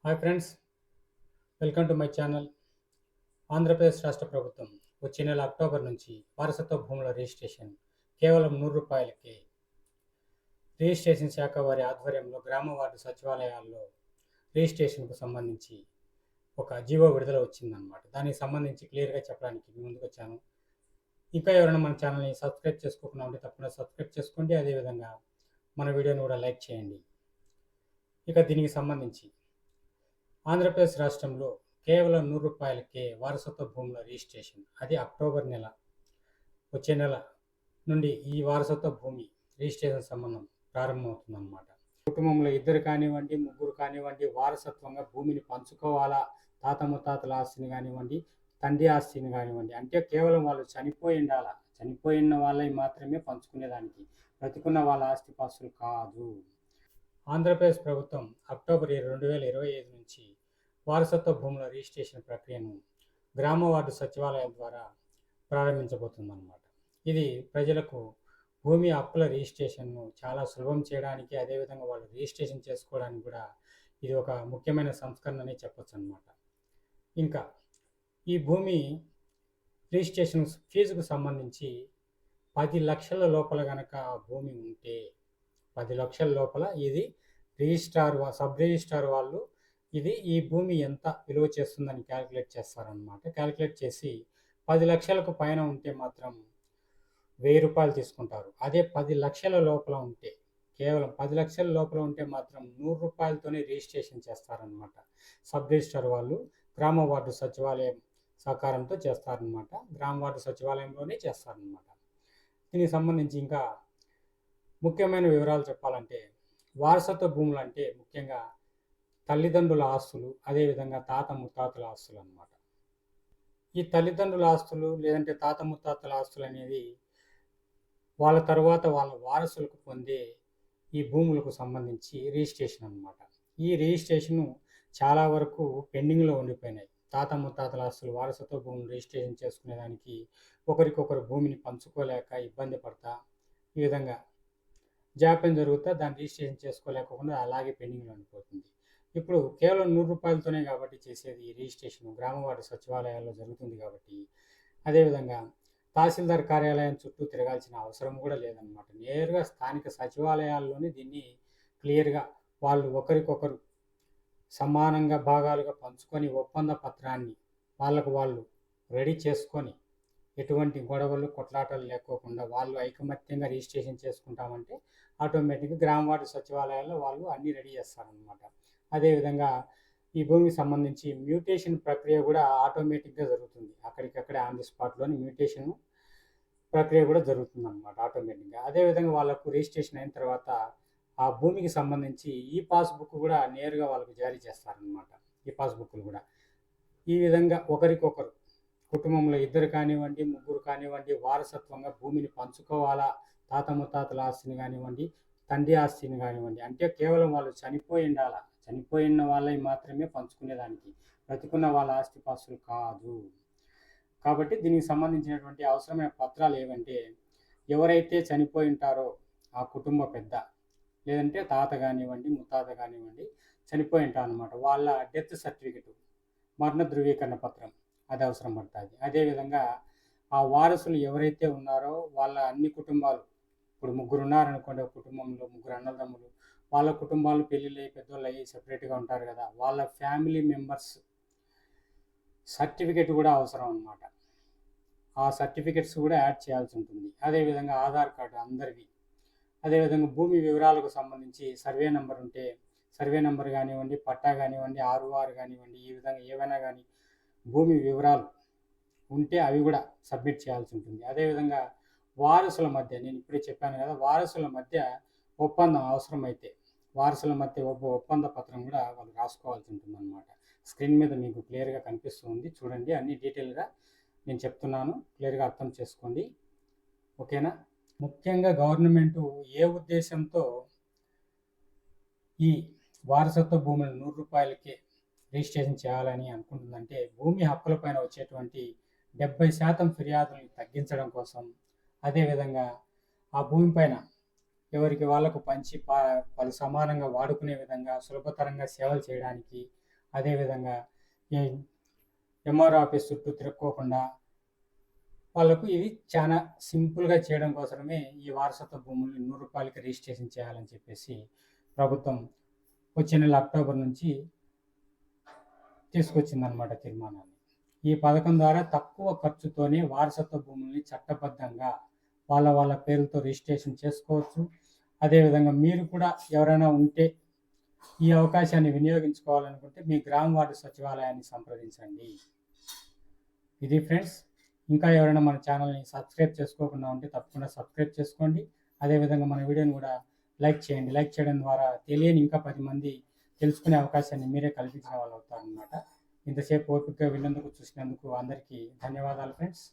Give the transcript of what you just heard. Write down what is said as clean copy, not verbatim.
Hi friends, welcome to my channel. Andhra Pradesh రాష్ట్ర ప్రభుత్వం వచ్చే నెల అక్టోబర్ నుంచి వారసత్వ భూముల రిజిస్ట్రేషన్ కేవలం ₹100కే రిజిస్ట్రేషన్ శాఖ వారి ఆధ్వర్యంలో గ్రామ వార్డు సచివాలయాల్లో రిజిస్ట్రేషన్కు సంబంధించి ఒక జీవో విడుదల వచ్చిందనమాట. దానికి సంబంధించి క్లియర్గా చెప్పడానికి మీ ముందుకు వచ్చాను. ఇంకా ఎవరైనా మన ఛానల్ని సబ్స్క్రైబ్ చేసుకోకుండా ఉంటే తప్పకుండా సబ్స్క్రైబ్ చేసుకోండి. అదేవిధంగా మన వీడియోని కూడా లైక్ చేయండి. ఇక దీనికి సంబంధించి ఆంధ్రప్రదేశ్ రాష్ట్రంలో కేవలం ₹100కే వారసత్వ భూముల రిజిస్ట్రేషన్, అది అక్టోబర్ నెల వచ్చే నెల నుండి ఈ వారసత్వ భూమి రిజిస్ట్రేషన్ సంబంధం ప్రారంభమవుతుందన్నమాట. కుటుంబంలో 2 కానివ్వండి, 3 కానివ్వండి, వారసత్వంగా భూమిని పంచుకోవాలా, తాత ముత్తాతల ఆస్తిని కానివ్వండి, తండ్రి ఆస్తిని కానివ్వండి, అంటే కేవలం వాళ్ళు చనిపోయిన వాళ్ళవి మాత్రమే పంచుకునేదానికి, బ్రతికున్న వాళ్ళ ఆస్తిపాస్తులు కాదు. ఆంధ్రప్రదేశ్ ప్రభుత్వం అక్టోబర్ 2025 నుంచి వారసత్వ భూముల రిజిస్ట్రేషన్ ప్రక్రియను గ్రామ వార్డు సచివాలయాల ద్వారా ప్రారంభించబోతుందన్నమాట. ఇది ప్రజలకు భూమి హక్కుల రిజిస్ట్రేషన్ను చాలా సులభం చేయడానికి, అదేవిధంగా వాళ్ళు రిజిస్ట్రేషన్ చేసుకోవడానికి కూడా ఇది ఒక ముఖ్యమైన సంస్కరణ అని చెప్పొచ్చు అన్నమాట. ఇంకా ఈ భూమి రిజిస్ట్రేషన్ ఫీజుకు సంబంధించి 10 లక్షల లోపల కనుక భూమి ఉంటే, 10 లక్షల లోపల ఇది సబ్ రిజిస్ట్రార్ వాళ్ళు ఈ భూమి ఎంత విలువ చేస్తుందని క్యాలిక్యులేట్ చేస్తారనమాట. క్యాలిక్యులేట్ చేసి 10 లక్షలకు పైన ఉంటే మాత్రం ₹1000 తీసుకుంటారు. అదే 10 లక్షల లోపల ఉంటే, కేవలం 10 లక్షల లోపల ఉంటే మాత్రం ₹100తోనే రిజిస్ట్రేషన్ చేస్తారనమాట. సబ్ రిజిస్ట్రార్ వాళ్ళు గ్రామ వార్డు సచివాలయం సహకారంతో చేస్తారనమాట. గ్రామ వార్డు సచివాలయంలోనే చేస్తారనమాట. దీనికి సంబంధించి ఇంకా ముఖ్యమైన వివరాలు చెప్పాలంటే, వారసత్వ భూములు అంటే ముఖ్యంగా తల్లిదండ్రుల ఆస్తులు, అదేవిధంగా తాత ముత్తాతల ఆస్తులు అన్నమాట. ఈ తల్లిదండ్రుల ఆస్తులు లేదంటే తాత ముత్తాతల ఆస్తులు అనేది వాళ్ళ తర్వాత వాళ్ళ వారసులకు పొందే ఈ భూములకు సంబంధించి రిజిస్ట్రేషన్ అన్నమాట. ఈ రిజిస్ట్రేషను చాలా వరకు పెండింగ్లో ఉండిపోయినాయి. తాత ముత్తాతల ఆస్తులు వారసత్వ భూములు రిజిస్ట్రేషన్ చేసుకునేదానికి ఒకరికొకరు భూమిని పంచుకోలేక ఇబ్బంది పడతా, ఈ విధంగా జాప్యం జరుగుతా దాన్ని రిజిస్ట్రేషన్ చేసుకోలేకుండా అలాగే పెండింగ్లో ఉండిపోతుంది. ఇప్పుడు కేవలం ₹100తోనే కాబట్టి చేసేది ఈ రిజిస్ట్రేషన్ గ్రామ వార్డు సచివాలయాల్లో జరుగుతుంది కాబట్టి, అదేవిధంగా తహసీల్దార్ కార్యాలయం చుట్టూ తిరగాల్సిన అవసరం కూడా లేదన్నమాట. నేరుగా స్థానిక సచివాలయాల్లోనే దీన్ని క్లియర్గా వాళ్ళు ఒకరికొకరు సమానంగా భాగాలుగా పంచుకొని ఒప్పంద పత్రాన్ని వాళ్ళకు వాళ్ళు రెడీ చేసుకొని, ఎటువంటి గొడవలు కొట్లాటలు లేకోకుండా వాళ్ళు ఐకమత్యంగా రిజిస్ట్రేషన్ చేసుకుంటామంటే ఆటోమేటిక్గా గ్రామ వార్డు సచివాలయాల్లో వాళ్ళు అన్నీ రెడీ చేస్తారనమాట. అదేవిధంగా ఈ భూమికి సంబంధించి మ్యూటేషన్ ప్రక్రియ కూడా ఆటోమేటిక్గా జరుగుతుంది. అక్కడికక్కడే ఆన్ ది స్పాట్లోని మ్యూటేషన్ ప్రక్రియ కూడా జరుగుతుంది అనమాట ఆటోమేటిక్గా. అదేవిధంగా వాళ్ళకు రిజిస్ట్రేషన్ అయిన తర్వాత ఆ భూమికి సంబంధించి ఈ పాస్బుక్ కూడా నేరుగా వాళ్ళకు జారీ చేస్తారనమాట. ఈ పాస్బుక్లు కూడా ఈ విధంగా ఒకరికొకరు కుటుంబంలో 2 కానివ్వండి, 3 కానివ్వండి, వారసత్వంగా భూమిని పంచుకోవాలా, తాత ముత్తాతల ఆస్తిని కానివ్వండి, తండ్రి ఆస్తిని కానివ్వండి, అంటే కేవలం వాళ్ళు చనిపోయిన వాళ్ళవి మాత్రమే పంచుకునేదానికి, బ్రతికున్న వాళ్ళ ఆస్తిపాస్తులు కాదు. కాబట్టి దీనికి సంబంధించినటువంటి అవసరమైన పత్రాలు ఏవంటే, ఎవరైతే చనిపోయి ఉంటారో ఆ కుటుంబ పెద్ద, లేదంటే తాత కానివ్వండి, ముత్తాత కానివ్వండి, చనిపోయి ఉంటారు అనమాట, వాళ్ళ డెత్ సర్టిఫికెట్, మరణ ధృవీకరణ పత్రం అది అవసరం పడుతుంది. అదేవిధంగా ఆ వారసులు ఎవరైతే ఉన్నారో వాళ్ళ అన్ని కుటుంబాలు, ఇప్పుడు 3 ఉన్నారనుకోండి, ఒక కుటుంబంలో 3 అన్నదమ్ములు, వాళ్ళ కుటుంబాలు పెళ్ళిళ్ళు అయ్యి పెద్దోళ్ళు అయ్యి సెపరేట్గా ఉంటారు కదా, వాళ్ళ ఫ్యామిలీ మెంబర్స్ సర్టిఫికెట్ కూడా అవసరం అన్నమాట. ఆ సర్టిఫికెట్స్ కూడా యాడ్ చేయాల్సి ఉంటుంది. అదేవిధంగా ఆధార్ కార్డు అందరివి, అదేవిధంగా భూమి వివరాలకు సంబంధించి సర్వే నెంబర్ ఉంటే సర్వే నెంబర్ కానివ్వండి, పట్టా కానివ్వండి, ఆర్ఓఆర్ కానివ్వండి, ఈ విధంగా ఏవైనా కానీ భూమి వివరాలు ఉంటే అవి కూడా సబ్మిట్ చేయాల్సి ఉంటుంది. అదేవిధంగా వారసుల మధ్య, నేను ఇప్పుడే చెప్పాను కదా, వారసుల మధ్య ఒప్పందం అవసరమైతే వారసుల మధ్య ఒప్పంద పత్రం కూడా వాళ్ళు రాసుకోవాల్సి ఉంటుంది అన్నమాట. స్క్రీన్ మీద మీకు క్లియర్గా కనిపిస్తుంది, చూడండి. అన్ని డీటెయిల్గా నేను చెప్తున్నాను, క్లియర్గా అర్థం చేసుకోండి, ఓకేనా. ముఖ్యంగా గవర్నమెంట్ ఏ ఉద్దేశంతో ఈ వారసత్వ భూములు ₹100కే రిజిస్ట్రేషన్ చేయాలని అనుకుంటుందంటే, భూమి హక్కులపైన వచ్చేటువంటి 70% ఫిర్యాదులను తగ్గించడం కోసం, అదేవిధంగా ఆ భూమిపైన ఎవరికి వాళ్ళకు పంచి వాళ్ళు సమానంగా వాడుకునే విధంగా సులభతరంగా సేవలు చేయడానికి, అదేవిధంగా ఈ ఎంఆర్ఓ ఆఫీస్ చుట్టూ తిరుక్కోకుండా వాళ్ళకు ఇది చాలా సింపుల్గా చేయడం కోసమే ఈ వారసత్వ భూములు రూ. 100కి రిజిస్ట్రేషన్ చేయాలని చెప్పేసి ప్రభుత్వం వచ్చే నెల అక్టోబర్ నుంచి తీసుకొచ్చిందనమాట తీర్మానాన్ని. ఈ పథకం ద్వారా తక్కువ ఖర్చుతోనే వారసత్వ భూముల్ని చట్టబద్ధంగా వాళ్ళ పేరుతో రిజిస్ట్రేషన్ చేసుకోవచ్చు. అదేవిధంగా మీరు కూడా ఎవరైనా ఉంటే ఈ అవకాశాన్ని వినియోగించుకోవాలనుకుంటే మీ గ్రామ వార్డు సచివాలయాన్ని సంప్రదించండి. ఇది ఫ్రెండ్స్, ఇంకా ఎవరైనా మన ఛానల్ని సబ్స్క్రైబ్ చేసుకోకుండా ఉంటే తప్పకుండా సబ్స్క్రైబ్ చేసుకోండి. అదేవిధంగా మన వీడియోని కూడా లైక్ చేయండి. లైక్ చేయడం ద్వారా తెలియని ఇంకా 10 మంది తెలుసుకునే అవకాశాన్ని మీరే కల్పించిన వాళ్ళు అవుతారనమాట. ఇంతసేపు ఓపికగా విన్నందుకు, చూసినందుకు అందరికీ ధన్యవాదాలు ఫ్రెండ్స్.